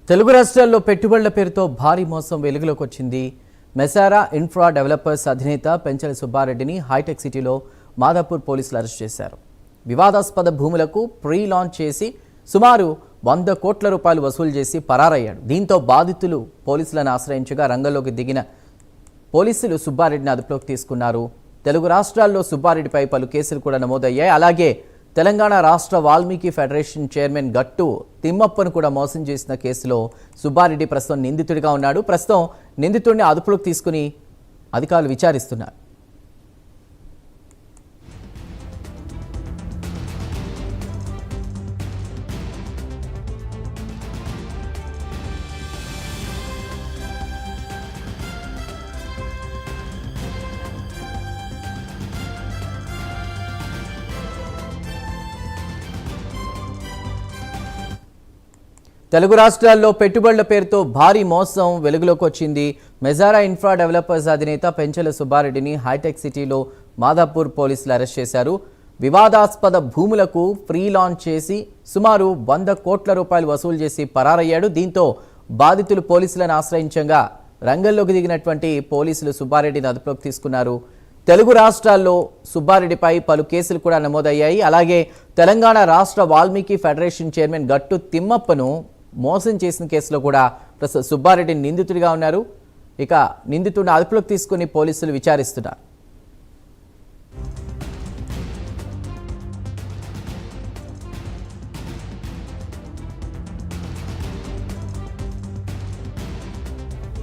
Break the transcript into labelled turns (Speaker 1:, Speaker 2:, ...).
Speaker 1: తెలుగు రాష్ట్రాల్లో పెట్టుబడుల పేరుతో భారీ మోసం వెలుగులోకి వచ్చింది. మెసారా ఇన్ఫ్రా డెవలపర్స్ అధినేత పెంచల సుబ్బారెడ్డిని హైటెక్ సిటీలో మాదాపూర్ పోలీసులు అరెస్ట్ చేశారు. వివాదాస్పద భూములకు ప్రీ లాంచ్ చేసి సుమారు 100 కోట్ల రూపాయలు వసూలు చేసి పరారయ్యాడు. దీంతో బాధితులు పోలీసులను ఆశ్రయించగా రంగంలోకి దిగిన పోలీసులు సుబ్బారెడ్డిని అదుపులోకి తీసుకున్నారు. తెలుగు రాష్ట్రాల్లో సుబ్బారెడ్డిపై పలు కేసులు కూడా నమోదయ్యాయి. అలాగే తెలంగాణ రాష్ట్ర వాల్మీకి ఫెడరేషన్ చైర్మన్ గట్టు తిమ్మప్పను కూడా మోసం చేసిన కేసులో సుబ్బారెడ్డి ప్రస్తుతం నిందితుడిగా ఉన్నాడు. ప్రస్తుతం నిందితుడిని అదుపులోకి తీసుకుని అధికారులు విచారిస్తున్నారు. తెలుగు రాష్ట్రాల్లో పెట్టుబడుల పేరుతో భారీ మోసం వెలుగులోకి వచ్చింది. మెసారా ఇన్ఫ్రా డెవలపర్స్ అధినేత పెంచల సుబ్బారెడ్డిని హైటెక్ సిటీలో మాదాపూర్ పోలీసులు అరెస్ట్ చేశారు. వివాదాస్పద భూములకు ప్రీ లాంచ్ చేసి సుమారు 100 కోట్ల రూపాయలు వసూలు చేసి పరారయ్యాడు. దీంతో బాధితులు పోలీసులను ఆశ్రయించగా రంగంలోకి దిగినటువంటి పోలీసులు సుబ్బారెడ్డిని అదుపులోకి తీసుకున్నారు. తెలుగు రాష్ట్రాల్లో సుబ్బారెడ్డిపై పలు కేసులు కూడా నమోదయ్యాయి. అలాగే తెలంగాణ రాష్ట్ర వాల్మీకి ఫెడరేషన్ చైర్మన్ గట్టు తిమ్మప్పను మోసం చేసిన కేసులో కూడా ప్రస్తుతం సుబ్బారెడ్డి నిందితుడిగా ఉన్నారు. ఇక నిందితుడిని అదుపులోకి తీసుకుని పోలీసులు విచారిస్తున్నారు.